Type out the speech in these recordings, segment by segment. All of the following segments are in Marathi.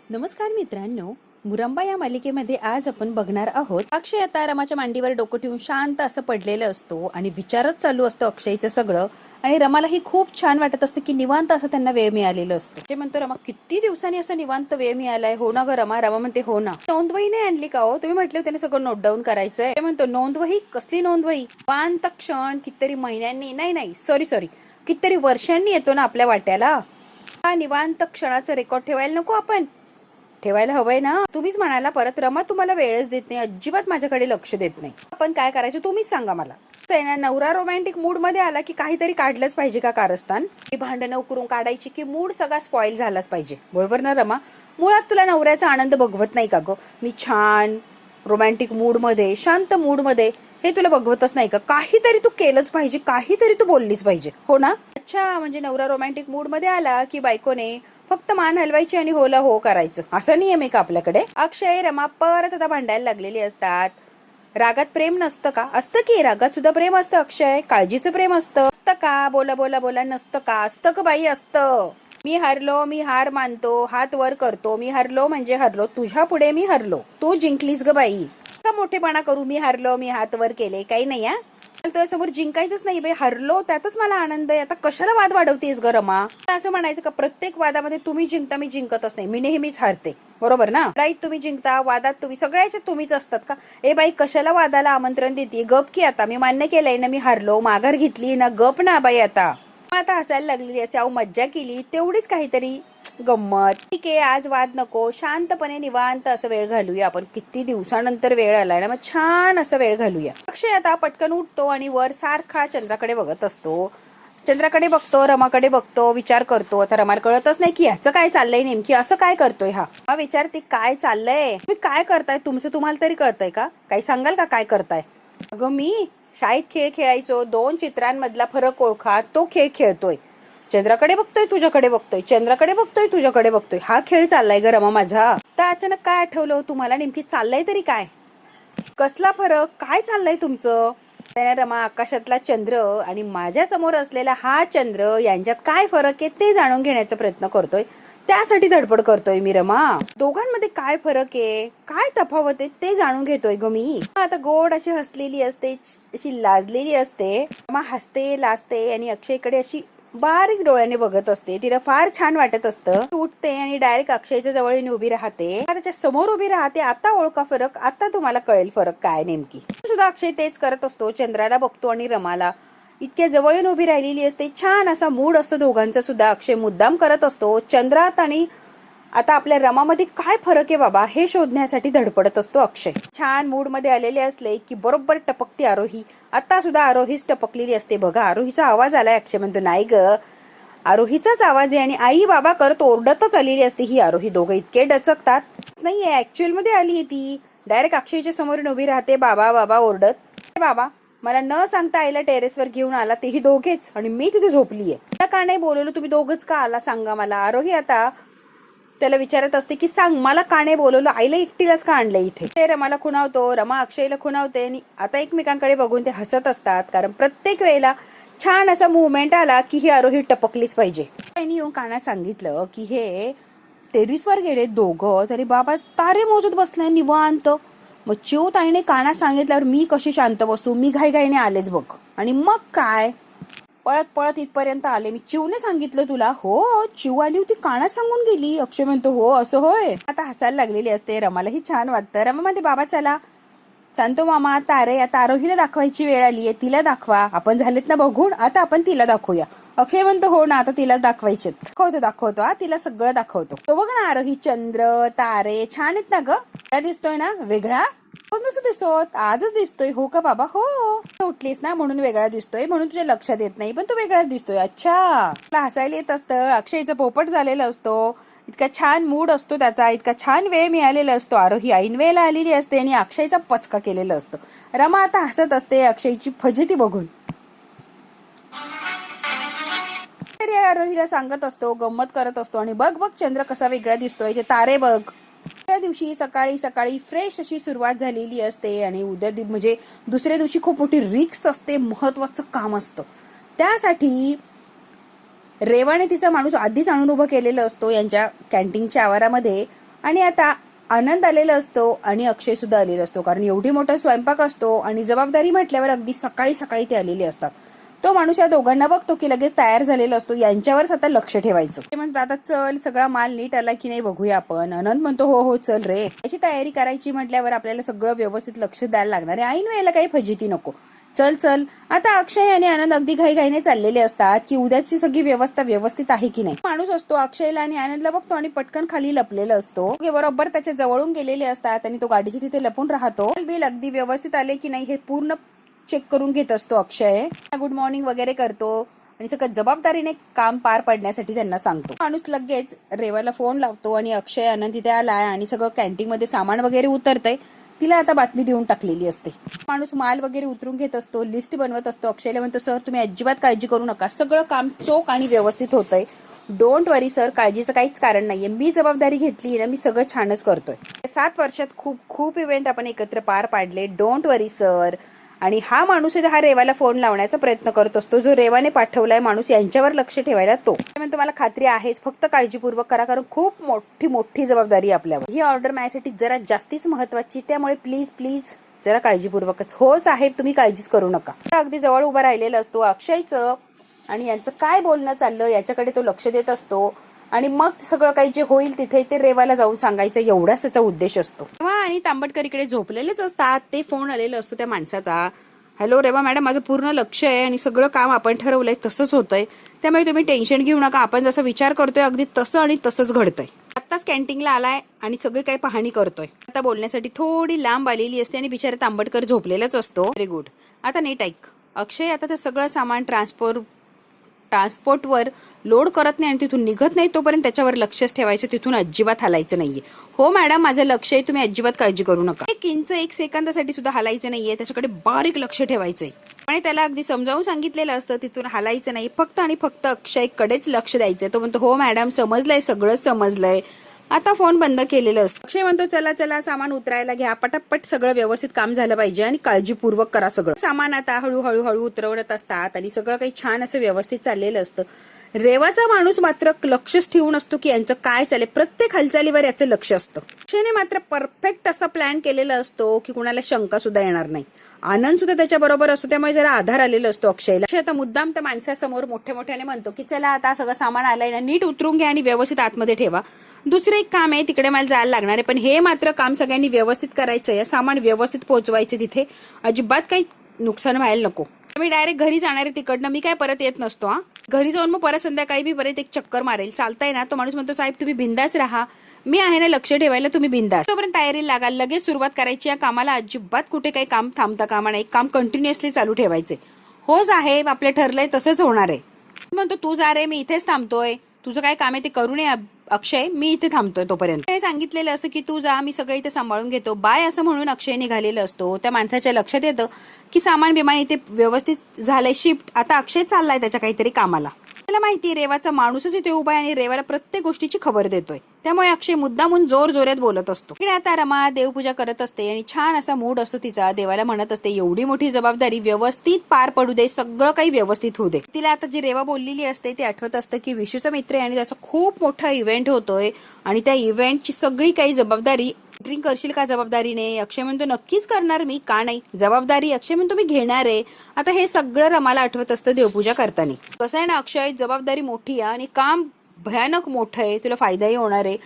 नमस्कार मित्रांनो, मुरंबा या मालिकेमध्ये आज आपण बघणार आहोत. अक्षय आता रमाच्या मांडीवर डोकं ठेवून शांत असं पडलेलं असतो आणि विचारच चालू असतो अक्षयचं सगळं. आणि रमालाही खूप छान वाटत असतं की निवांत असं त्यांना वेळ मिळालेलं असतो. ते म्हणतो, रमा किती दिवसांनी असं निवांत वेळ मिळालाय. हो ना ग रमा. रमा म्हणते, हो ना. नोंदवही नाही आणली का हो? तुम्ही म्हटले त्याने सगळं नोट डाऊन करायचंय. ते म्हणतो, नोंदवही कसली नोंदवही? निवांत क्षण कितीतरी महिन्यांनी, नाही सॉरी कितीतरी वर्षांनी येतो ना आपल्या वाट्याला. निवांत क्षणाचं रेकॉर्ड ठेवायला नको आपण? ठेवायला हवंय ना. तुम्हीच म्हणाला परत, रमा तुम्हाला वेळच देत नाही, अजिबात माझ्याकडे लक्ष देत नाही. आपण काय करायचं तुम्हीच सांगा मला. नवरा रोमॅन्टिक मूड मध्ये आला की काहीतरी काढलंच पाहिजे का कारस्थान? भांडणं करून काढायची की मूड सगळा स्पॉइल झालाच पाहिजे, बरोबर ना रमा? मुळात तुला नवऱ्याचा आनंद बघवत नाही का ग? मी छान रोमॅन्टिक मूड मध्ये, शांत मूड मध्ये, हे तुला बघवतच नाही का? काहीतरी तू केलंच पाहिजे, काहीतरी तू बोललीच पाहिजे, हो ना? अच्छा, म्हणजे नवरा रोमॅन्टिक मूड मध्ये आला की बायकोने फक्त मान हलवायची आणि होला हो करायचं, असा नियम आहे का आपल्याकडे? अक्षय रमा परत आता भांडायला लागलेली असतात. रागात प्रेम नसतं का? असतं की, रागात सुद्धा प्रेम असतं अक्षय. काळजीचं प्रेम असतं का? बोला बोला बोला, नसतं का? असतं का बाई? असतं. मी हरलो, मी हार मानतो, हात वर करतो. मी हरलो म्हणजे हरलो, तुझ्या पुढे मी हरलो, तू जिंकलीस ग बाई. का मोठेपणा करू? मी हरलो, मी हात वर केले, काही नाही. तुझ्या समोर जिंकायचंच नाही बाई, हरलो त्यातच मला आनंद आहे. आता कशाला वाद वाढवतेस ग रमा? असं म्हणायचं का प्रत्येक वादामध्ये तुम्ही जिंकता मी जिंकतच नाही, मी नेहमीच हारते, बरोबर ना? राईट, तुम्ही जिंकता, वादात तुम्ही, सगळ्याच्यात तुम्हीच असतात का? ए बाई, कशाला वादाला आमंत्रण देते? गप की आता. मी मान्य केलंय ना, मी हारलो, माघार घेतली ना, गप ना बाई. आता हसायला लागलेली असते. अहो मज्जा केली तेवढीच काहीतरी गंमत. ठीक आहे, आज वाद नको, शांतपणे निवांत असं वेळ घालूया आपण. किती दिवसानंतर वेळ आलाय ना, मग छान असं वेळ घालूया. अक्षय आता पटकन उठतो आणि वर सारखा चंद्राकडे बघत असतो. चंद्राकडे बघतो, रमाकडे बघतो, विचार करतो. आता रमाला कळतच नाही की ह्याचं काय चाललंय नेमकी, असं काय करतोय हा विचारते, काय चाललंय? तुम्ही काय करताय? तुमचं तुम्हाला तरी कळतंय का? काही सांगाल का काय करताय? अगं मी शाळेत खेळ खेळायचो, 2 चित्रांमधला फरक ओळखा, तो खेळ खेळतोय. चंद्राकडे बघतोय, तुझ्याकडे बघतोय, चंद्राकडे बघतोय, तुझ्याकडे बघतोय, हा खेळ चाललाय ग रमा माझा. तर अचानक काय आठवलं तुम्हाला? नेमकी चाललंय तरी काय? कसला फरक? काय चाललंय तुमचं? त्याने रमा आकाशातला चंद्र आणि माझ्या समोर असलेला हा चंद्र यांच्यात काय फरक आहे ते जाणून घेण्याचा प्रयत्न करतोय. त्यासाठी धडपड करतोय मी रमा. दोघांमध्ये काय फरक आहे, काय तफावत आहे ते जाणून घेतोय ग मी. आता गोड अशी हसलेली असते, अशी लाजलेली असते. रमा हसते, लाजते आणि अक्षयकडे अशी बारीक डोळ्याने बघत असते. तिला फार छान वाटत असतं. उठते आणि डायरेक्ट अक्षयच्या जवळ येऊन उभी राहते. त्याच्या समोर उभी राहते. आता ओळखा फरक, आता तुम्हाला कळेल फरक काय नेमकी. सुद्धा अक्षय तेच करत असतो. चंद्राला बघतो आणि रमाला. इतक्या जवळ येऊन उभी राहिलेली असते. छान असा मूड असतो दोघांचा सुद्धा. अक्षय मुद्दाम करत असतो. चंद्रात आणि आता आपल्या रमामध्ये काय फरक आहे बाबा हे शोधण्यासाठी धडपडत असतो अक्षय. छान मूड मध्ये आलेले असले की बरोबर टपकते आरोही. आता सुद्धा आरोहीच टपकलेली असते बघा. आरोहीचा आवाज आलाय. अक्षय म्हणतो, नाही ग, आरोहीचाच आवाज आहे. आणि आई बाबा करत ओरडतच आलेली असते ही आरोही. दोघं इतके डचकतात. नाहीये, ऍक्च्युअल मध्ये आली ती. डायरेक्ट अक्षयच्या समोर उभी राहते, बाबा बाबा ओरडत. बाबा मला न सांगता आईला टेरेसवर घेऊन आला, तेही दोघेच, आणि मी तिथे झोपलीये. का नाही बोलवलं तुम्ही? दोघंच का आला सांगा मला? आरोही आता त्याला विचारत असते की सांग मला का नाही बोलवलं, आईला एकटीलाच का आणलंय इथे? ते रमाला खुणावतो, रमा अक्षयला खुणावते आणि आता एकमेकांकडे बघून ते हसत असतात. कारण प्रत्येक वेळेला छान असा मुवमेंट आला की ही आरोही टपकलीच पाहिजे. त्यांनी येऊन कानात सांगितलं की हे टेरिसवर गेले दोघं तरी बाबा तारे मोजत बसलाय निवांत. मग चिव ताईने कानात सांगितल्यावर मी कशी शांत बसू? मी घाईघाईने आलेच बघ. आणि मग काय, पळत पळत इथपर्यंत आले. मी चिवने सांगितलं तुला? हो, चिव आली होती, कानात सांगून गेली. अक्षय म्हणतो, हो असं होय. आता हसायला लागलेली असते. रमालाही छान वाटतं. रमा म्हणते, बाबा चला सांगतो मामा, तारे आता आरोहीला दाखवायची वेळ आलीये, तिला दाखवा. आपण झालेत ना बघून, आता आपण तिला दाखवूया. अक्षय म्हणतो, हो ना, आता तिला दाखवायचे. दाखवतो तिला सगळं दाखवतो. तो बघ ना आरोही, चंद्र तारे छान आहेत ना ग. काय दिसतोय ना वेगळा? नसतो दिसतो, आजच दिसतोय. हो का बाबा? हो, उठलीस ना म्हणून वेगळा दिसतोय, म्हणून तुझ्या लक्षात येत नाही, पण तो वेगळाच दिसतोय. अच्छा, तुला हसायला येत असतं. अक्षयचा पोपट झालेला असतो. इतका छान मूड असतो त्याचा, इतका छान वेळ मिळालेला असतो. आरोही ऐन वेळेला आलेली असते आणि अक्षयचा पचका केलेला असतो. रमा आता हसत असते अक्षयची फजिती बघून. तरी आरोहीला सांगत असतो, गंमत करत असतो. आणि बघ बघ चंद्र कसा वेगळा दिसतोय, ते तारे बघ. त्या दिवशी सकाळी सकाळी फ्रेश अशी सुरुवात झालेली असते आणि उद्या म्हणजे दुसऱ्या दिवशी खूप मोठी रिस्क असते, महत्वाचं काम असतं. त्यासाठी रेवाने तिचा माणूस आधीच आणून उभं केलेलं असतो यांच्या कॅन्टीनच्या आवारामध्ये. आणि आता आनंद आलेला असतो आणि अक्षय सुद्धा आलेला असतो, कारण एवढी मोठा स्वयंपाक असतो आणि जबाबदारी म्हटल्यावर अगदी सकाळी सकाळी ते आलेले असतात. तो माणूस या दोघांना बघतो की लगेच तयार झालेला असतो, यांच्यावरच आता लक्ष ठेवायचं. ते म्हणतात आता चल सगळा माल नीट आला की नाही बघूया आपण. आनंद म्हणतो हो हो चल रे, याची तयारी करायची म्हटल्यावर आपल्याला सगळं व्यवस्थित लक्ष द्यायला लागणार आहे, ऐन वेळेला काही फजिती नको. चल चल. आता अक्षय आणि आनंद अगदी घाईघाईने चाललेले असतात की उद्याची सगळी व्यवस्था व्यवस्थित आहे की नाही. माणूस असतो अक्षयला आणि आनंदला बघतो आणि पटकन खाली लपलेला असतो. बरोबर त्याच्या जवळून गेलेले असतात आणि तो गाडीच्या तिथे लपून राहतो. बिल अगदी व्यवस्थित आले की नाही हे पूर्ण चेक करून घेत असतो अक्षय. गुड मॉर्निंग वगैरे करतो आणि सगळं जबाबदारीने काम पार पडण्यासाठी त्यांना सांगतो. माणूस लगेच रेवाला फोन लावतो आणि अक्षय आनंद तिथे आलाय आणि सगळं कॅन्टीन मध्ये सामान वगैरे उतरतंय. तिला आता बातमी देऊन टाकलेली असते. माणूस माल वगैरे उतरून घेत असतो, लिस्ट बनवत असतो. अक्षयला म्हणतो सर तुम्ही अजिबात काळजी करू नका, सगळं काम चोख आणि व्यवस्थित होतंय. डोंट वरी सर, काळजीचं काहीच कारण नाहीये, मी जबाबदारी घेतली ना, मी सगळं छानच करतोय. 7 वर्षात खूप खूप इव्हेंट आपण एकत्र पार पाडले, डोंट वरी सर. आणि हा माणूस हा रेवाला फोन लावण्याचा प्रयत्न करत असतो, जो रेवाने पाठवलाय माणूस यांच्यावर लक्ष ठेवायला. तो म्हणतो मला खात्री आहेच, फक्त काळजीपूर्वक करा, कारण खूप मोठी मोठी जबाबदारी आपल्यावर. ही ऑर्डर माझ्यासाठी जरा जास्तीच महत्वाची, त्यामुळे प्लीज प्लीज जरा काळजीपूर्वकच. हो साहेब तुम्ही काळजीच करू नका. अगदी जवळ उभा राहिलेला असतो अक्षयचं आणि यांचं काय बोलणं चाललं याच्याकडे तो लक्ष देत असतो. आणि मग सगळं काही जे होईल तिथे ते रेवाला जाऊन सांगायचं, एवढाच त्याचा उद्देश असतो. आणि तांबटकर इकडे झोपलेलेच असतात. ते फोन आलेला असतो त्या माणसाचा. हॅलो रेवा मॅडम, माझं पूर्ण लक्ष आहे आणि सगळं काम आपण ठरवलंय तसंच होतंय, त्यामुळे तुम्ही टेन्शन घेऊ नका. आपण जसं विचार करतोय अगदी तसं आणि तसंच घडतंय. आत्ताच कॅन्टीनला आलाय आणि सगळी काही पाहणी करतोय. आता बोलण्यासाठी थोडी लांब आलेली असते आणि बिचारा तांबटकर झोपलेलाच असतो. Very good. आता नीट ऐक. अक्षय आता ते सगळं सामान ट्रान्सपोर्टवर लोड करत नाही आणि तिथून निघत नाही तोपर्यंत त्याच्यावर लक्षच ठेवायचं, तिथून अजिबात हलायचं नाहीये. हो मॅडम माझं लक्ष आहे, तुम्ही अजिबात काळजी करू नका. 1 इंच 1 सेकंदासाठी सुद्धा हलायचं नाहीये, त्याच्याकडे बारीक लक्ष ठेवायचंय. आणि त्याला अगदी समजावून सांगितलेलं असतं तिथून हलायचं नाही, फक्त आणि फक्त अक्षयकडेच लक्ष द्यायचंय. तो म्हणतो हो मॅडम समजलंय, सगळं समजलंय. आता फोन बंद केलेलं असतं. अक्षय म्हणतो चला चला सामान उतरायला घ्या, पटापट सगळं व्यवस्थित काम झालं पाहिजे आणि काळजीपूर्वक करा सगळं. सामान आता हळूहळू उतरवत असतात आणि सगळं काही छान असं व्यवस्थित चाललेलं असतं. रेवाचा माणूस मात्र लक्षच ठेवून असतो की यांचं काय चालेल, प्रत्येक हालचालीवर याचं लक्ष असतं. अक्षयने मात्र परफेक्ट असा प्लॅन केलेला असतो की कुणाला शंका सुद्धा येणार नाही. आनंद सुद्धा त्याच्या बरोबर असतो, त्यामुळे जरा आधार आलेला असतो अक्षयला. अक्षय आता मुद्दाम त्या माणसासमोर मोठ्याने म्हणतो की चला आता सगळं सामान आलंय ना, नीट उतरून घ्या आणि व्यवस्थित आतमध्ये ठेवा. दुसरं एक काम आहे तिकडे मला जायला लागणार आहे, पण हे मात्र काम सगळ्यांनी व्यवस्थित करायचंय, सामान व्यवस्थित पोहोचवायचं तिथे, अजिबात काही नुकसान व्हायला नको. मी डायरेक्ट घरी जाणार आहे तिकडनं, मी काय परत येत नसतो. घरी जाऊन मग परत संध्याकाळी मी परत एक चक्कर मारेल, चालताय ना. तो माणूस म्हणतो साहेब तुम्ही बिंदास राहा, मी आहे ना लक्ष ठेवायला, तुम्ही बिंदास. तोपर्यंत तयारी लागा, लगेच सुरुवात करायची या कामाला. अजिबात कुठे काही काम थांबता कामा नाही, काम कंटिन्युअसली चालू ठेवायचे. हो साहेब आपलं ठरलंय तसंच होणार आहे. म्हणतो तू जा रे, मी इथेच थांबतोय, तुझं काय काम आहे ते करू नये अक्षय, मी इथे थांबतोय तोपर्यंत. सांगितलेलं असतं की तू जा, मी सगळं इथे सांभाळून घेतो, बाय असं म्हणून अक्षय निघालेलं असतो. त्या माणसाच्या लक्षात येतं की सामान बिमान इथे व्यवस्थित झालंय, शिफ्ट. आता अक्षय चाललाय त्याच्या काहीतरी कामाला. त्याला माहिती रेवाचा माणूसच इथे उभा आहे आणि रेवाला प्रत्येक गोष्टीची खबर देतोय, त्यामुळे अक्षय मुद्दामून जोरात बोलत असतो. आता रमा देवपूजा करत असते आणि छान असा मूड असतो तिचा. देवाला म्हणत असते एवढी मोठी जबाबदारी व्यवस्थित पार पडू दे, सगळं काही व्यवस्थित होऊ दे. तिला आता जी रेवा बोललेली असते ते आठवत असतं की विशूचा मित्र आहे आणि त्याचा खूप मोठा इव्हेंट होतोय आणि त्या इव्हेंटची सगळी काही जबाबदारी ड्रिंक करशील का जबाबदारीने. अक्षय म्हणतो नक्कीच करणार मी, का नाही, जबाबदारी अक्षय म्हणतो मी घेणार आहे. आता हे सगळं रमाला आठवत असतं देवपूजा करताना. कसं आहे ना अक्षय, जबाबदारी मोठी आहे आणि काम भयानक मोठं आहे, तुला फायदाही होणार आहे,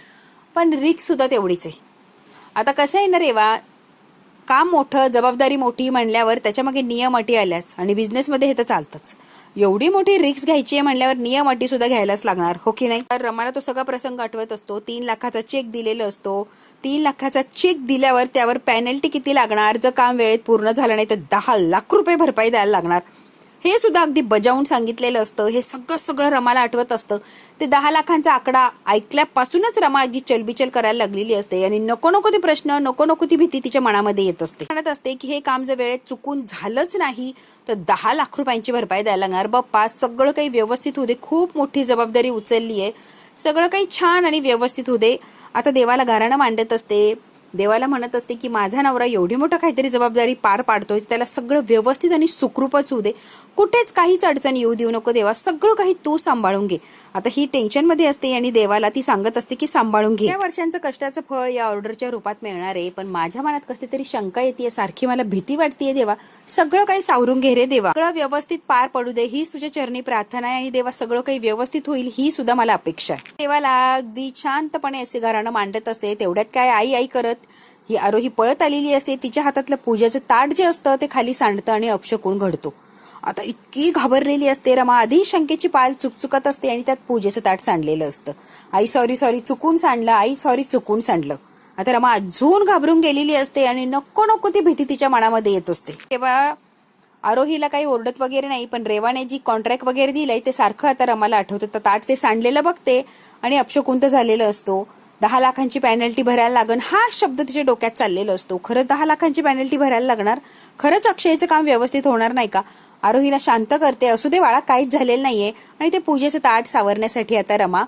पण रिस्क सुद्धा तेवढीच आहे. आता कसं आहे ना रेवा, काम मोठं जबाबदारी मोठी म्हणल्यावर त्याच्यामागे नियम अटी आल्याच आणि बिझनेसमध्ये हे तर चालतंच. एवढी मोठी रिस्क घ्यायची आहे म्हणल्यावर नियम अटी सुद्धा घ्यायलाच लागणार, हो की नाही. तर रमाला तो सगळा प्रसंग आठवत असतो. 3 लाखाचा चेक दिलेला असतो. 3 लाखाचा चेक दिल्यावर त्यावर पेनल्टी किती लागणार, जर काम वेळेत पूर्ण झालं नाही तर 10 लाख रुपये भरपाई द्यायला लागणार, हे सुद्धा अगदी बजावून सांगितलेलं असतं. हे सगळं रमाला आठवत असतं. ते 10 लाखांचा आकडा ऐकल्यापासूनच रमा अगदी चलबिचल करायला लागलेली असते आणि नको ते प्रश्न, नको ती भीती तिच्या मनामध्ये येत असते. म्हणत असते की हे काम जर वेळेत चुकून झालंच नाही तर 10 लाख रुपयांची भरपाई द्यायला लागणार. बाप्पा सगळं काही व्यवस्थित होऊ दे, खूप मोठी जबाबदारी उचलली आहे, सगळं काही छान आणि व्यवस्थित होऊ दे. आता देवाला गाराणं मांडत असते. देवाला म्हणत असते की माझा नवरा एवढी मोठं काहीतरी जबाबदारी पार पाडतोय, त्याला सगळं व्यवस्थित आणि सुखरूपच होऊ दे, कुठेच काहीच अडचण येऊ देऊ नको देवा, सगळं काही तू सांभाळून घे. आता ही टेन्शन मध्ये असते आणि देवाला ती सांगत असते की सांभाळून घे. या वर्षांचं कष्टाचं फळ या ऑर्डरच्या रूपात मिळणार आहे, पण माझ्या मनात कसली तरी शंका येते, सारखी मला भीती वाटतेय. देवा सगळं काही सावरून घे रे देवा, सगळं व्यवस्थित पार पडू दे हीच तुझ्या चरणी प्रार्थना आहे. आणि देवा सगळं काही व्यवस्थित होईल ही सुद्धा मला अपेक्षा आहे. देवाला अगदी शांतपणे असे घराणं मांडत असते. तेवढ्यात काय आई आई करत ही आरोही पळत आलेली असते. तिच्या हातातलं पूजेचं ताट जे असतं ते खाली सांडतं आणि अपशकुन घडतो. आता इतकी घाबरलेली असते रमा, आधी शंकेची पाल चुकचुकत असते आणि त्यात पूजेचं ताट सांडलेलं असतं. आई सॉरी सॉरी चुकून सांडलं, आई सॉरी चुकून सांडलं. आता रमा अजून घाबरून गेलेली असते आणि नको नको ती भीती तिच्या मनामध्ये येत असते. तेव्हा आरोहीला काही ओरडत वगैरे नाही, पण रेवाने जी कॉन्ट्रॅक्ट वगैरे दिलंय ते सारखं आता रमाला आठवतं. तर ताट ते सांडलेलं बघते आणि अपशकुन तर झालेलं असतो. 10 लाखांची पेनल्टी भरायला लागण हा शब्द तिच्या डोक्यात चाललेला असतो. खरंच 10 लाखांची पेनल्टी भरायला लागणार, खरंच अक्षयचं काम व्यवस्थित होणार नाही का. आरोहीला शांत करते, असू दे बाळा काहीच झालेलं नाहीये. आणि ते पूजेचं ताट सावरण्यासाठी आता रमा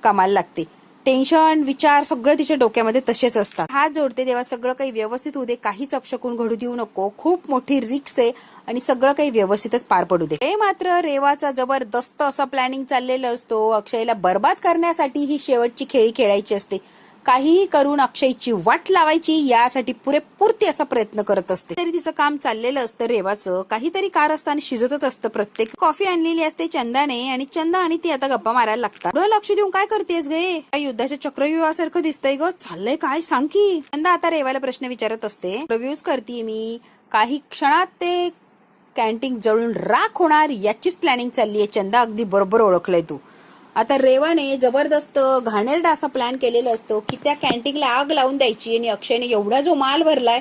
कामाला लागते. टेन्शन विचार सगळं तिच्या डोक्यामध्ये तसेच असतात. हात जोडते, देवा सगळं काही व्यवस्थित होऊ दे, काहीच अपशकुन घडू देऊ नको, खूप मोठी रिक्स आहे आणि सगळं काही व्यवस्थितच पार पडू दे. हे मात्र रेवाचा जबरदस्त असा प्लॅनिंग चाललेला असतो. अक्षयला बर्बाद करण्यासाठी ही शेवटची खेळी खेळायची असते. काहीही करून अक्षयची वाट लावायची यासाठी पुरेपूर ती असा प्रयत्न करत असते. तरी तिचं काम चाललेलं असतं. रेवाचं काहीतरी कारस्थान शिजतच असतं. प्रत्येक कॉफी आणलेली असते चंदाने आणि चंदा आणि ती आता गप्पा मारायला लागतात. लक्ष देऊन काय करतेस गे, युद्धाच्या चक्रव्यूहासारखं दिसतंय ग, चाललंय काय सांग की. चंदा आता रेवाला प्रश्न विचारत असते. रिव्ह्यूज करते मी, काही क्षणात ते कॅन्टीन जळून राख होणार याचीच प्लॅनिंग चालली आहे. चंदा अगदी बरोबर ओळखलंय तू. आता रेवाने जबरदस्त घाणेरडा असा प्लॅन केलेला असतो की त्या कॅन्टीनला आग लावून द्यायची आणि अक्षयने एवढा जो माल भरलाय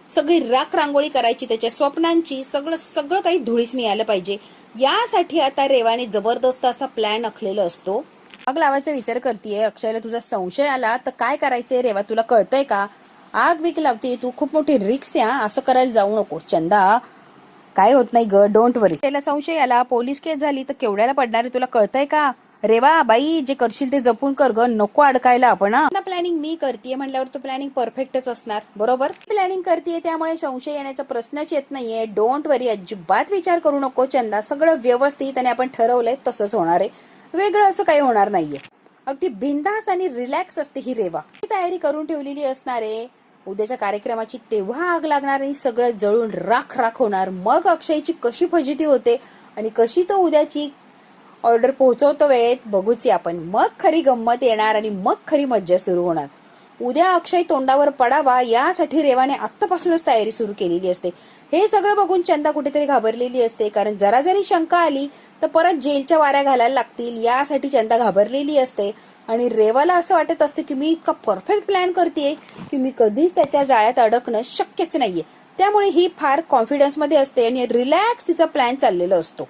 सगळी राख रांगोळी करायची, त्याच्या स्वप्नांची सगळं काही धुळीस मिळालं पाहिजे. यासाठी आता रेवाने जबरदस्त असा प्लॅन आखलेला असतो. आग लावायचा विचार करतेय. अक्षयला तुझा संशय आला तर काय करायचंय रेवा, तुला कळतंय का. आग विक लावते तू, खूप मोठी रिक्स आहे, असं करायला जाऊ नको. चंदा काय होत नाही ग, डोंट वरी. त्याला संशय आला, पोलीस केस झाली तर केवढ्याला पडणार आहे तुला कळतंय का. रेवा बाई जे करशील ते जपून कर ग, नको अडकायला आपण. प्लॅनिंग मी करतेय म्हणल्यावर तो प्लॅनिंग परफेक्टच असणार बरोबर. प्लॅनिंग करतेय त्यामुळे संशय येण्याचा प्रश्नच येत नाहीये. डोंट वरी, अजिबात विचार करू नको चंदा, सगळं व्यवस्थित आणि आपण ठरवलंय तसंच होणार आहे. वेगळं असं काही होणार नाहीये. अगदी बिनधास्त आणि रिलॅक्स असते ही रेवा. तयारी करून ठेवलेली असणार आहे उद्याच्या कार्यक्रमाची. तेव्हा आग लागणार आणि सगळं जळून राख राख होणार. मग अक्षयची कशी फजिती होते आणि कशी तो उद्याची ऑर्डर पोहोचवतो वेळेत बघूच आपण. मग खरी गंमत येणार आणि मग खरी मज्जा सुरू होणार. उद्या अक्षय तोंडावर पडावा यासाठी रेवाने आत्तापासूनच तयारी सुरू केलेली असते. हे सगळं बघून चंदा कुठेतरी घाबरलेली असते, कारण जरा जरी शंका आली तर परत जेलच्या वाऱ्या घालायला लागतील यासाठी चंदा घाबरलेली असते. आणि रेवाला असं वाटत असते की मी इतका परफेक्ट प्लॅन करतेय की मी कधीच त्याच्या जाळ्यात अडकणं शक्यच नाहीये. त्यामुळे ही फार कॉन्फिडन्स मध्ये असते आणि रिलॅक्स तिचा प्लॅन चाललेला असतो.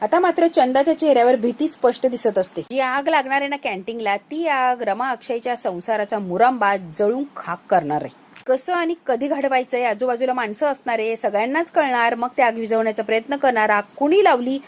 आता मात्र चंदाच्या चेहऱ्यावर भीती स्पष्ट दिसत असते. जी आग लागणार आहे ना कॅन्टीनला, ती आग रमा अक्षयच्या संसाराचा मुरांबा जळून खाक करणार आहे. कसं आणि कधी घडवायचंय, आजूबाजूला माणसं असणार आहे, सगळ्यांनाच कळणार. मग ते आग विझवण्याचा प्रयत्न करणार, आग कुणी लावली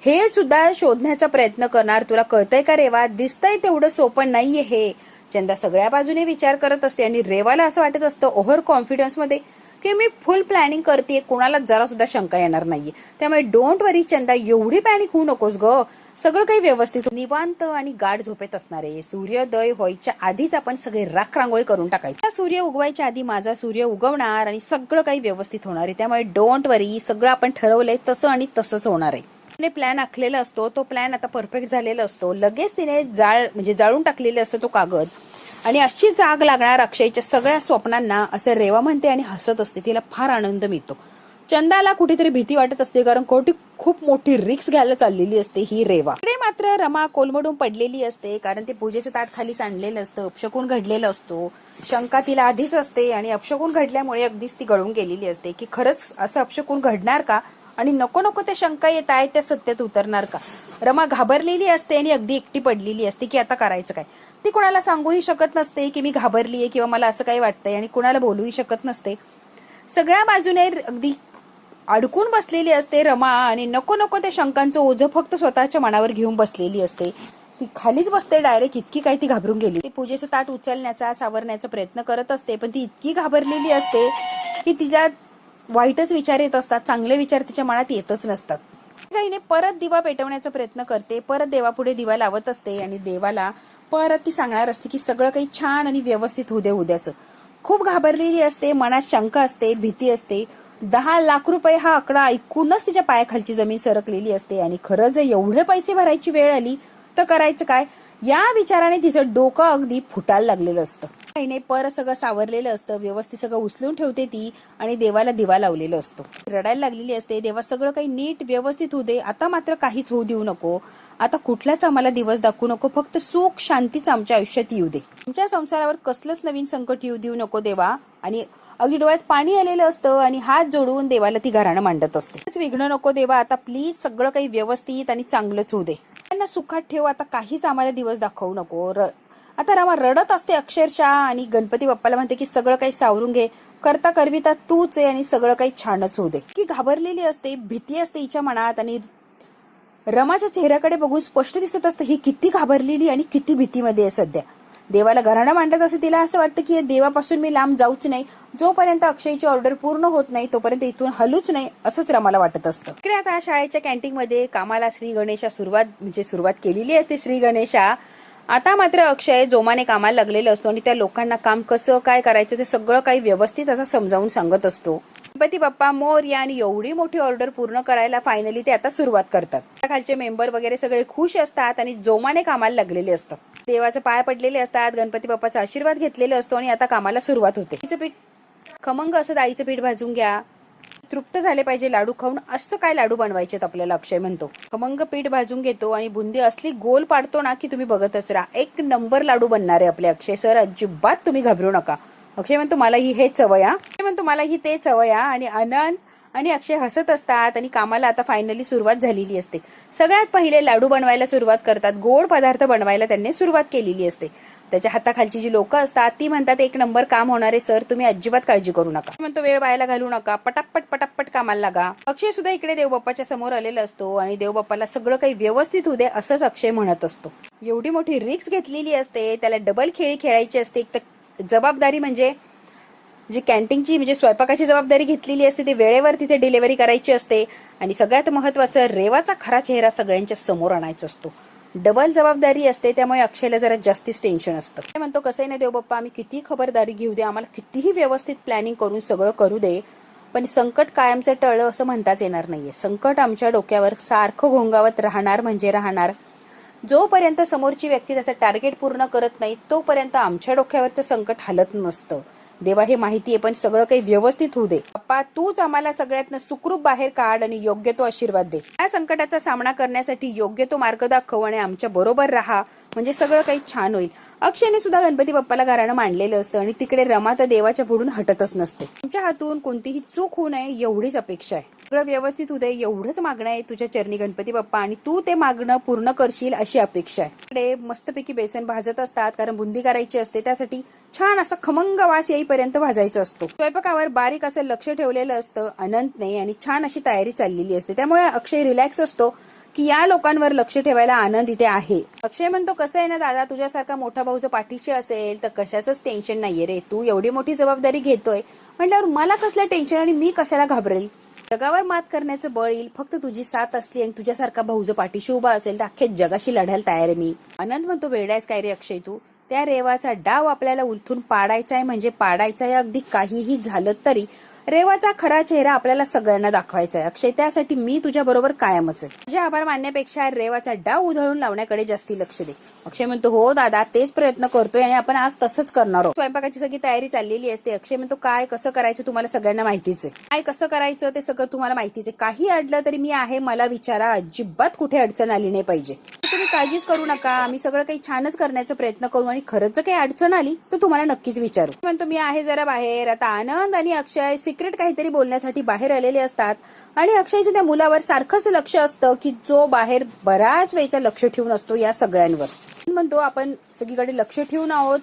हे सुद्धा शोधण्याचा प्रयत्न करणार. तुला कळतंय का रेवा, दिसतंय तेवढं सोपं नाहीये हे. चंदा सगळ्या बाजूने विचार करत असते आणि रेवाला असं वाटत असतं ओव्हर कॉन्फिडन्स मध्ये की मी फुल प्लॅनिंग करते, कोणाला जरा सुद्धा शंका येणार नाहीये. त्यामुळे डोंट वरी चंदा, एवढी पॅनिक होऊ नकोस ग, सगळं काही व्यवस्थित. निवांत आणि गाढ झोपेत असणार आहे. सूर्योदय व्हायच्या आधीच आपण सगळे राख रांगोळी करून टाकायची. सूर्य उगवायच्या आधी माझा सूर्य उगवणार आणि सगळं काही व्यवस्थित होणार आहे. त्यामुळे डोंट वरी, सगळं आपण ठरवलंय तसं आणि तसंच होणार आहे. प्लॅन आखलेला असतो तो प्लॅन आता परफेक्ट झालेला असतो. लगेच तिने जाळून टाकलेला असतो तो कागद आणि अशी जाग लागणार अक्षयच्या सगळ्या स्वप्नांना, असं रेवा म्हणते आणि हसत असते. तिला फार आनंद मिळतो. चंदाला कुठेतरी भीती वाटत असते, कारण खूप मोठी रिक्स घ्यायला चाललेली असते ही रेवा. इकडे मात्र रमा कोलमडून पडलेली असते, कारण ते पूजेचं ताट खाली सांडलेलं असतं, अपशकुन घडलेलं असतो. शंका तिला आधीच असते आणि अपशकुन घडल्यामुळे अगदीच ती गळून गेलेली असते की खरंच असं अपशकुन घडणार का आणि नको नको त्या शंका येत आहेत त्या सत्यात उतरणार का. रमा घाबरलेली असते आणि अगदी एकटी पडलेली असते की आता करायचं काय. ती कुणाला सांगूही शकत नसते की मी घाबरलीये किंवा मला असं काही वाटतंय आणि कुणाला बोलूही शकत नसते. सगळ्या बाजूने अगदी अडकून बसलेली असते रमा आणि नको नको त्या शंकांचं ओझं फक्त स्वतःच्या मनावर घेऊन बसलेली असते. ती खालीच बसते डायरेक्ट, इतकी काय ती घाबरून गेली. ती पूजेचं ताट उचलण्याचा सावरण्याचा प्रयत्न करत असते, पण ती इतकी घाबरलेली असते की तिच्या वाईटच विचार येत असतात, चांगले विचार तिच्या मनात येतच नसतात. गाईने परत दिवा पेटवण्याचा प्रयत्न करते, परत देवापुढे दिवा लावत असते आणि देवाला परत ती सांगणार असते की सगळं काही छान आणि व्यवस्थित होऊ दे उद्याचं. खूप घाबरलेली असते, मनात शंका असते, भीती असते. 10 लाख रुपये हा आकडा ऐकूनच तिच्या पायाखालची जमीन सरकलेली असते आणि खरं जर एवढे पैसे भरायची वेळ आली तर करायचं काय, या विचाराने तिचं डोकं अगदी फुटायला लागलेलं असतं. आईने परत सगळं सावरलेलं असतं, व्यवस्थित सगळं उचलून ठेवते ती आणि देवाला दिवा लावलेला असतो. रडायला लागलेली असते, देवा सगळं काही नीट व्यवस्थित होऊ दे, आता मात्र काहीच होऊ देऊ नको, आता कुठलाच आम्हाला दिवस दाखवू नको, फक्त सुख शांतीच आमच्या आयुष्यात येऊ दे, आमच्या संसारावर कसलंच नवीन संकट येऊ देऊ नको देवा. आणि अगदी डोळ्यात पाणी आलेलं असतं आणि हात जोडून देवाला ती घराणं मांडत असते. विघ्न नको देवा, आता प्लीज सगळं काही व्यवस्थित आणि चांगलंच होऊ दे, त्यांना सुखात ठेव, आता काहीच आम्हाला दिवस दाखवू नको. आता रमा रडत असते अक्षरशः आणि गणपती बाप्पाला म्हणते की सगळं काही सावरून घे, करता करविता तूच आहे आणि सगळं काही छानच होऊ दे. की घाबरलेली असते, भीती असते हिच्या मनात आणि रमाच्या चेहऱ्याकडे बघून स्पष्ट दिसत असतं ही किती घाबरलेली आणि किती भीतीमध्ये आहे सध्या. देवाला घराणं मांडत असते, तिला असं वाटतं की देवापासून मी लांब जाऊच नाही, जोपर्यंत अक्षयची ऑर्डर पूर्ण होत नाही तोपर्यंत इथून हलूच नाही, असंच रमाला वाटत असतं. इकडे आता शाळेच्या कॅन्टीन मध्ये कामाला श्री गणेशा सुरुवात केलेली असते. श्री गणेशा आता मात्र अक्षय जोमाने कामाला लागलेलं असतो आणि त्या लोकांना काम कसं काय करायचं ते सगळं काही व्यवस्थित असं समजावून सांगत असतो. गणपती बाप्पा मोरया आणि एवढी मोठी ऑर्डर पूर्ण करायला फायनली ते आता सुरुवात करतात. खालचे मेंबर वगैरे सगळे खुश असतात आणि जोमाने कामाला लागलेले असतात. देवाचे पाय पडलेले असतात, गणपती बाप्पाचा आशीर्वाद घेतलेला असतो आणि आता कामाला सुरुवात होते. डाळीचं पीठ खमंग असं डाळीचं पीठ भाजून घ्या, तृप्त झाले पाहिजे लाडू खाऊन, असं काय लाडू बनवायचे आपल्याला अक्षय म्हणतो. खमंग पीठ भाजून घेतो आणि बुंदी असली गोल पाडतो ना की तुम्ही बघतच राहा, एक नंबर लाडू बनणार आहे आपले अक्षय सर, अजिबात तुम्ही घाबरू नका. अक्षय म्हणतो मला ही हेच हवंय, अक्षय म्हणतो मला ही तेच हवंय. आणि आनंद आणि अक्षय हसत असतात आणि कामाला आता फायनली सुरुवात झालेली असते. सगळ्यात पहिले लाडू बनवायला सुरुवात करतात, गोड पदार्थ बनवायला त्यांनी सुरुवात केलेली असते. त्याच्या हाताखालची जी लोक असतात ती म्हणतात एक नंबर काम होणार आहे सर, तुम्ही अजिबात काळजी करू नका. म्हणतो वेळ वायाला घालू नका, पटापट पटापट कामाला लागा. अक्षय सुद्धा इकडे देवबाप्पाच्या समोर आलेला असतो आणि देवबाप्पाला सगळं काही व्यवस्थित होऊ दे असंच अक्षय म्हणत असतो. एवढी मोठी रिस्क घेतलेली असते, त्याला डबल खेळी खेळायची असते. एक तर जबाबदारी म्हणजे जी कॅन्टीनची म्हणजे स्वयंपाकाची जबाबदारी घेतलेली असते, ती वेळेवर तिथे डिलिव्हरी करायची असते आणि सगळ्यात महत्वाचं रेवाचा खरा चेहरा सगळ्यांच्या समोर आणायचा असतो. डबल जबाबदारी असते, त्यामुळे अक्षयला जरा जास्तीच टेन्शन असतं. म्हणतो कसंही नाही देवबाप्पा, आम्ही किती खबरदारी घेऊ दे, आम्हाला कितीही व्यवस्थित प्लॅनिंग करून सगळं करू दे, पण संकट कायमचं टळलं असं म्हणताच येणार नाहीये. संकट आमच्या डोक्यावर सारखं घोंगावत राहणार म्हणजे राहणार. जोपर्यंत समोरची व्यक्ती त्याचं टार्गेट पूर्ण करत नाही तोपर्यंत आमच्या डोक्यावरचं संकट हलत नसतं. देवा हे माहिती आहे, पण सगळं काही व्यवस्थित होऊ दे. बाप्पा तूच आम्हाला सगळ्यातनं सुखरूप बाहेर काढ आणि योग्य तो आशीर्वाद दे. या संकटाचा सामना करण्यासाठी योग्य तो मार्ग दाखव आणि आमच्या बरोबर राहा, म्हणजे सगळं काही छान होईल. अक्षयने सुद्धा गणपती बाप्पाला घराणं मांडलेलं असतं आणि तिकडे रमा तर देवाच्या पुढून हटतच नसते. तुमच्या हातून कोणतीही चूक होऊ नये एवढीच अपेक्षा आहे, सगळं व्यवस्थित होऊ दे एवढंच मागणं आहे तुझ्या चरणी गणपती बाप्पा, आणि तू ते मागणं पूर्ण करशील अशी अपेक्षा आहे. तिकडे मस्तपैकी बेसन भाजत असतात, कारण बुंदी करायची असते, त्यासाठी छान असा खमंग वास येईपर्यंत भाजायचं असतो. स्वयंपाकावर बारीक असं लक्ष ठेवलेलं असतं अनंतने आणि छान अशी तयारी चाललेली असते, त्यामुळे अक्षय रिलॅक्स असतो की या लोकांवर लक्ष ठेवायला आनंद इथे आहे. अक्षय म्हणतो कसं आहे ना दादा, तुझ्यासारखा मोठा भाऊ जर पाठीशी असेल तर कशाचंच टेन्शन नाहीये रे, तू एवढी मोठी जबाबदारी घेतोय म्हटल्यावर मला कसलं टेन्शन आणि मी कशाला घाबरेल. जगावर मात करण्याचं बळ येईल फक्त तुझी साथ असली आणि तुझ्यासारखा भाऊ जर पाठीशी उभा असेल तर अख्ख्या जगाशी लढायला तयार आहे मी. आनंद म्हणतो वेडायच काय रे अक्षय तू, त्या रेवाचा डाव आपल्याला उलथून पाडायचा आहे म्हणजे पाडायचा आहे, अगदी काहीही झालं तरी रेवाचा खरा चेहरा आपल्याला सगळ्यांना दाखवायचा आहे. अक्षय त्यासाठी मी तुझ्या बरोबर कायमच आहे. तुझे आभार मानण्यापेक्षा रेवाचा डाव उधळून लावण्याकडे जास्ती लक्ष दे. अक्षय म्हणतो हो दादा तेच प्रयत्न करतोय आणि आपण आज तसंच करणार आहोत. स्वयंपाकाची सगळी तयारी चाललेली असते. अक्षय म्हणतो काय कसं करायचं तुम्हाला सगळ्यांना माहितीच आहे, काय कसं करायचं ते सगळं तुम्हाला माहितीच आहे, काही अडलं तरी मी आहे, मला विचारा, अजिबात कुठे अडचण आली नाही पाहिजे, तुम्ही काळजीच करू नका, आम्ही सगळं काही छानच करण्याचा प्रयत्न करू आणि खरंच काही अडचण आली तर तुम्हाला नक्कीच विचारू. म्हणतो मी आहे जरा बाहेर. आता आनंद आणि अक्षय सिक्रेट काहीतरी बोलण्यासाठी बाहेर आलेले असतात आणि अक्षयच्या त्या मुलावर सारखंच लक्ष असतं की जो बाहेर बराच वेळचा लक्ष ठेवून असतो या सगळ्यांवर. म्हणतो आपण सगळीकडे लक्ष ठेवून आहोत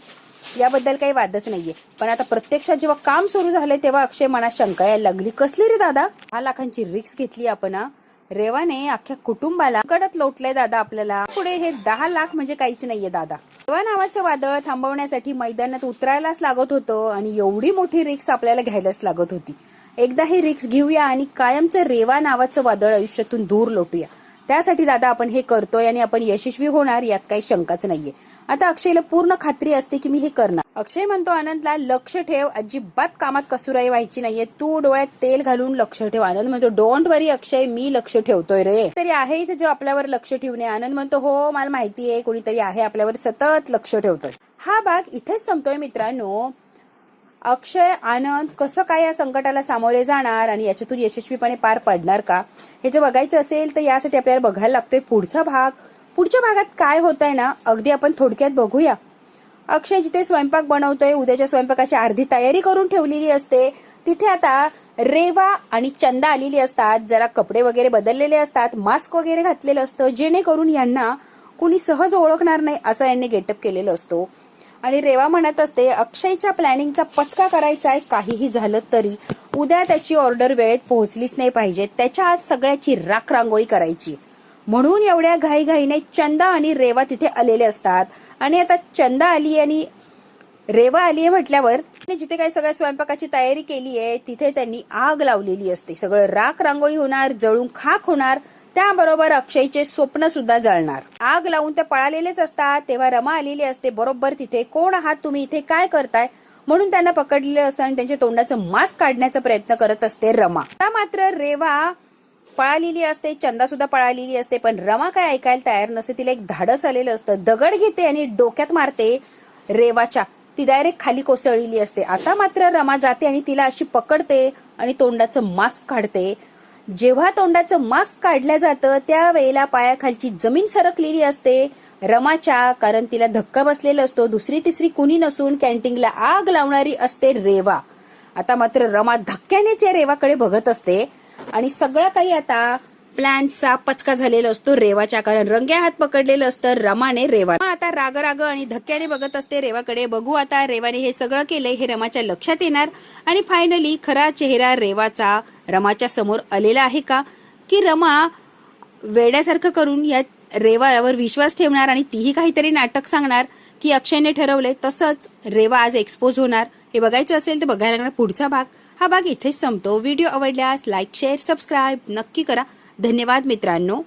याबद्दल काही वादच नाहीये, पण आता प्रत्यक्षात जेव्हा काम सुरू झाले तेव्हा अक्षय मनात शंका यायला लागली. कसली रे दादा, 10 लाखांची रिस्क घेतली आपण, रेवाने अख्ख्या कुटुंबाला कडत लोटलंय दादा आपल्याला, पुढे हे 10 लाख म्हणजे काहीच नाहीये दादा. रेवा नावाचं वादळ थांबवण्यासाठी मैदानात उतरायलाच लागत होतं आणि एवढी मोठी रिस्क आपल्याला घ्यायलाच लागत होती. एकदा ही रिक्स घेऊया आणि कायमचं रेवा नावाचं वादळ आयुष्यातून दूर लोटूया. त्यासाठी दादा आपण हे करतोय आणि आपण यशस्वी होणार यात काही शंकाच नाहीये. आता अक्षयला पूर्ण खात्री असते की मी हे करणार. अक्षय म्हणतो आनंदला, लक्ष ठेव, अजिबात कामात कसुराई व्हायची नाहीये, तू डोळ्यात तेल घालून लक्ष ठेव. आनंद म्हणतो डोंट वरी अक्षय, मी लक्ष ठेवतोय रे. तरी आहे इथे जो आपल्यावर लक्ष ठेवणे. आनंद म्हणतो हो मला माहितीये कोणीतरी आहे आपल्यावर सतत लक्ष ठेवतोय. हा भाग इथेच संपतोय मित्रांनो. अक्षय आनंद कसं काय या संकटाला सामोरे जाणार आणि याच्यातून यशस्वीपणे पार पडणार का हे जर बघायचं असेल तर यासाठी आपल्याला बघायला लागतोय पुढचा भाग. पुढच्या भागात काय होत आहे ना अगदी आपण थोडक्यात बघूया. अक्षय जिथे स्वयंपाक बनवतोय, उद्याच्या स्वयंपाकाची अर्धी तयारी करून ठेवलेली असते, तिथे आता रेवा आणि चंदा आलेली असतात. जरा कपडे वगैरे बदललेले असतात, मास्क वगैरे घातलेलं असतं, जेणेकरून यांना कुणी सहज ओळखणार नाही असं यांनी गेटअप केलेलं असतो. आणि रेवा म्हणत असते अक्षयच्या प्लॅनिंगचा पचका करायचा आहे, काहीही झालं तरी उद्या त्याची ऑर्डर वेळेत पोहोचलीच नाही पाहिजे, त्याच्या आज सगळ्याची राख रांगोळी करायची. म्हणून एवढ्या घाईघाईने चंदा आणि रेवा तिथे आलेले असतात. आणि आता चंदा आली आणि रेवा आली आहे म्हटल्यावर जिथे काही सगळ्या स्वयंपाकाची तयारी केली आहे तिथे त्यांनी आग लावलेली असते. सगळं राख रांगोळी होणार, जळून खाक होणार, त्याबरोबर अक्षयचे स्वप्न सुद्धा जळणार. आग लावून ते पळालेलेच असतात. तेव्हा रमा आलेली असते बरोबर तिथे. कोण आहात तुम्ही, इथे काय करताय म्हणून त्यांना पकडलेलं असतं आणि त्यांच्या तोंडाचं मास्क काढण्याचा प्रयत्न करत असते रमा. मात्र रेवा पळालेली असते, चंदा सुद्धा पळालेली असते, पण रमा काय ऐकायला तयार नसते. तिला एक धाडस आलेलं असतं, दगड घेते आणि डोक्यात मारते रेवाच्या. ती डायरेक्ट खाली कोसळलेली असते. आता मात्र रमा जाते आणि तिला अशी पकडते आणि तोंडाचं मास्क काढते. जेव्हा तोंडाचं मास्क काढलं जातं त्यावेळेला पायाखालची जमीन सरकलेली असते रमाच्या, कारण तिला धक्का बसलेला असतो. दुसरी तिसरी कुणी नसून कॅन्टीनला आग लावणारी असते रेवा. आता मात्र रमा धक्क्यानेच या रेवाकडे बघत असते आणि सगळं काही आता प्लॅनचा पचका झालेला असतो रेवाच्या, कारण रंग्या हात पकडलेलं असतं रमाने रेवा. आता राग राग आणि धक्क्याने बघत असते रेवाकडे. बघू आता रेवाने हे सगळं केलंय हे रमाच्या लक्षात येणार आणि फायनली खरा चेहरा रेवाचा रमाच्या समोर आलेला आहे का, की रमा वेड्यासारखं करून या रेवावर विश्वास ठेवणार आणि तीही काहीतरी नाटक सांगणार की अक्षयने ठरवलंय तसंच रेवा आज एक्सपोज होणार. हे बघायचं असेल तर बघायला लागणार पुढचा भाग. हा भाग इथेच संपतो. व्हिडिओ आवडल्यास लाईक शेअर सबस्क्राईब नक्की करा. धन्यवाद मित्रांनो.